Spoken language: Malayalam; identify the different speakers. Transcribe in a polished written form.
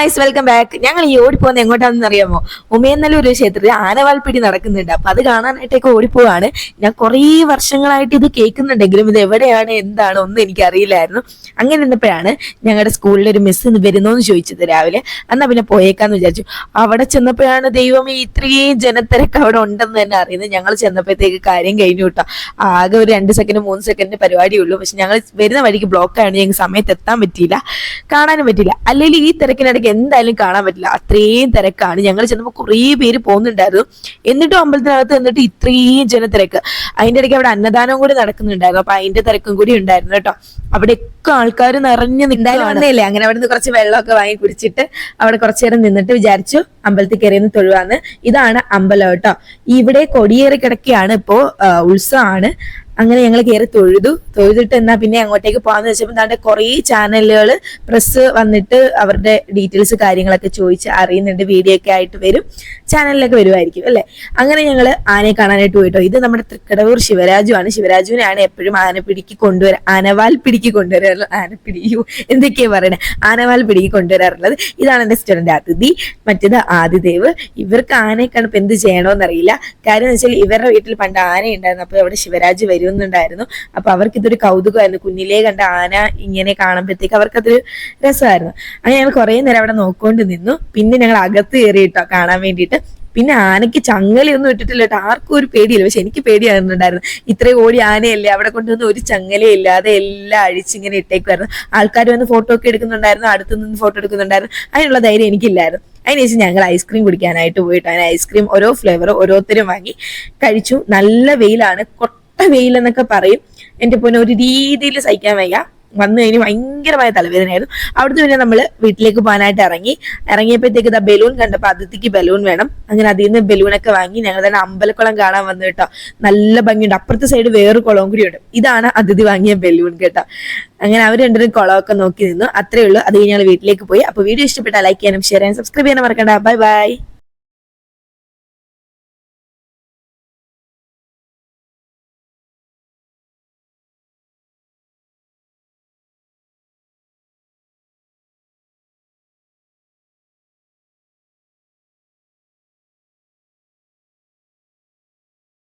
Speaker 1: Guys, welcome back. ഞങ്ങൾ ഈ ഓടിപ്പോകുന്ന എങ്ങോട്ടാണെന്ന് അറിയാമോ? ഉമയന്നല്ലൂർ ക്ഷേത്രത്തിൽ ആനവാൽപ്പിടി നടക്കുന്നുണ്ട്. അപ്പൊ അത് കാണാനായിട്ടൊക്കെ ഓടിപ്പോവാണ്. ഞാൻ കുറേ വർഷങ്ങളായിട്ട് ഇത് കേൾക്കുന്നുണ്ടെങ്കിലും ഇത് എവിടെയാണ് എന്താണ് ഒന്നും എനിക്ക് അറിയില്ലായിരുന്നു. അങ്ങനെ ഇരുന്നപ്പോഴാണ് ഞങ്ങളുടെ സ്കൂളിൽ ഒരു മിസ് വരുന്നോന്ന് ചോദിച്ചത് രാവിലെ. എന്നാ പിന്നെ പോയേക്കാന്ന് വിചാരിച്ചു. അവിടെ ചെന്നപ്പോഴാണ് ദൈവമേ ഇത്രയും ജനത്തിരക്ക് അവിടെ ഉണ്ടെന്ന് തന്നെ അറിയുന്നത്. ഞങ്ങൾ ചെന്നപ്പോഴത്തേക്ക് കാര്യം കഴിഞ്ഞു കേട്ടോ. ആകെ ഒരു 2 സെക്കൻഡ് 3 സെക്കൻഡ് പരിപാടിയുള്ളൂ. പക്ഷെ ഞങ്ങൾ വരുന്ന വഴിക്ക് ബ്ലോക്കാണ്. ഞങ്ങൾക്ക് സമയത്ത് എത്താൻ പറ്റിയില്ല, കാണാനും പറ്റില്ല. അല്ലെങ്കിൽ ഈ തിരക്കിനിടയ്ക്ക് എന്തായാലും കാണാൻ പറ്റില്ല, അത്രയും തിരക്കാണ്. ഞങ്ങൾ ചെന്നപ്പോൾ കുറേ പേര് പോകുന്നുണ്ടായിരുന്നു. എന്നിട്ടും അമ്പലത്തിനകത്ത് എന്നിട്ട് ഇത്രയും ജനത്തിരക്ക്. അതിന്റെ ഇടയ്ക്ക് അവിടെ അന്നദാനവും കൂടി നടക്കുന്നുണ്ടായിരുന്നു. അപ്പൊ അതിന്റെ തിരക്കും കൂടി ഉണ്ടായിരുന്നു കേട്ടോ. അവിടെയൊക്കെ ആൾക്കാർ നിറഞ്ഞു നിന്നല്ലേ. അങ്ങനെ അവിടെ നിന്ന് കുറച്ച് വെള്ളമൊക്കെ വാങ്ങി കുടിച്ചിട്ട് അവിടെ കുറച്ചു നേരം നിന്നിട്ട് വിചാരിച്ചു അമ്പലത്തിൽ കയറിയെന്ന് തൊഴുവാന്ന്. ഇതാണ് അമ്പലം കേട്ടോ. ഇവിടെ കൊടിയേറി കിടക്കുകയാണ്. ഇപ്പോ ഉത്സവമാണ്. അങ്ങനെ ഞങ്ങൾ കയറി തൊഴുതിട്ട് എന്നാ പിന്നെ അങ്ങോട്ടേക്ക് പോകാന്ന് വെച്ചപ്പോൾ എന്താണ്ട് കുറേ ചാനലുകൾ പ്രസ് വന്നിട്ട് അവരുടെ ഡീറ്റെയിൽസ് കാര്യങ്ങളൊക്കെ ചോദിച്ച് അറിയുന്നുണ്ട്. വീഡിയോ ഒക്കെ ആയിട്ട് വരും, ചാനലിലൊക്കെ വരുമായിരിക്കും അല്ലെ. അങ്ങനെ ഞങ്ങൾ ആനയെ കാണാനായിട്ട് പോയിട്ടോ. ഇത് നമ്മുടെ തൃക്കടവൂർ ശിവരാജുവാണ്. ശിവരാജുവിനെയാണ് എപ്പോഴും ആനവാൽ പിടിക്ക് കൊണ്ടുവരാറുള്ളത്. ആനപ്പിടിയോ എന്തൊക്കെയാ പറയണേ, ആനവാൽ പിടിക്ക് കൊണ്ടുവരാറുള്ളത്. ഇതാണ് എന്റെ സ്റ്റുഡന്റ് അതിഥി. മറ്റേത് ആദിദേവ്. ഇവർക്ക് ആനയെ കാണുമ്പോൾ എന്ത് ചെയ്യണോന്നറിയില്ല. കാര്യം എന്ന് വെച്ചാൽ ഇവരുടെ വീട്ടിൽ പണ്ട് ആന ഉണ്ടായിരുന്നു. അപ്പൊ അവിടെ ശിവരാജ് വരുന്നുണ്ടായിരുന്നു. അപ്പൊ അവർക്ക് ഇതൊരു കൗതുകമായിരുന്നു. കുഞ്ഞിലേ കണ്ട ആന ഇങ്ങനെ കാണുമ്പോഴത്തേക്ക് അവർക്കതൊരു രസമായിരുന്നു. അങ്ങനെ ഞങ്ങൾ കുറെ നേരം അവിടെ നോക്കിക്കൊണ്ട് നിന്നു. പിന്നെ ഞങ്ങൾ അകത്ത് കയറിയിട്ടോ കാണാൻ വേണ്ടിയിട്ട്. പിന്നെ ആനയ്ക്ക് ചങ്ങലയൊന്നും ഇട്ടിട്ടില്ല കേട്ടോ. ആർക്കും ഒരു പേടിയില്ല. പക്ഷെ എനിക്ക് പേടിയാകുന്നുണ്ടായിരുന്നു. ഇത്രയും ഓടി ആനയല്ലേ, അവിടെ കൊണ്ടുവന്ന് ഒരു ചങ്ങലയില്ലാതെ എല്ലാം അഴിച്ചിങ്ങനെ ഇട്ടേക്കുമായിരുന്നു. ആൾക്കാർ വന്ന് ഫോട്ടോ ഒക്കെ എടുക്കുന്നുണ്ടായിരുന്നു, അടുത്തു നിന്ന് ഫോട്ടോ എടുക്കുന്നുണ്ടായിരുന്നു. അതിനുള്ള ധൈര്യം എനിക്കില്ലായിരുന്നു. അതിനുശേഷം ഞങ്ങൾ ഐസ്ക്രീം കുടിക്കാനായിട്ട് പോയിട്ട് അതിന് ഐസ്ക്രീം ഓരോ ഫ്ലേവർ ഓരോരുത്തരും വാങ്ങി കഴിച്ചു. നല്ല വെയിലാണ്, വെയിൽ എന്നൊക്കെ പറയും. എന്റെ പൊന്നെ ഒരു രീതിയിൽ സഹിക്കാൻ വയ്യ. വന്നു കഴിഞ്ഞ് ഭയങ്കരമായ തലവേദനയായിരുന്നു. അവിടുന്ന് പിന്നെ നമ്മള് വീട്ടിലേക്ക് പോകാനായിട്ട് ഇറങ്ങിയപ്പോഴത്തേക്ക് ഇതാ ബലൂൺ കണ്ടപ്പോൾ അതിഥിക്ക് ബലൂൺ വേണം. അങ്ങനെ അതിൽ നിന്ന് ബലൂണൊക്കെ വാങ്ങി ഞങ്ങൾ തന്നെ അമ്പലക്കുളം കാണാൻ വന്നു കേട്ടോ. നല്ല ഭംഗിയുണ്ട്. അപ്പുറത്തെ സൈഡ് വേറൊരു കുളവും കൂടി ഉണ്ട്. ഇതാണ് അതിഥി വാങ്ങിയ ബലൂൺ കേട്ടോ. അങ്ങനെ അവർ രണ്ടുപേരും കുളമൊക്കെ നോക്കി നിന്നു. അത്രേ ഉള്ളൂ. അത് കഴിഞ്ഞ് ഞങ്ങൾ വീട്ടിലേക്ക് പോയി. അപ്പൊ വീഡിയോ ഇഷ്ടപ്പെട്ടാൽ ലൈക്ക് ചെയ്യാനും ഷെയർ ചെയ്യാനും സബ്സ്ക്രൈബ് ചെയ്യാനും മറക്കണ്ട. Bye bye.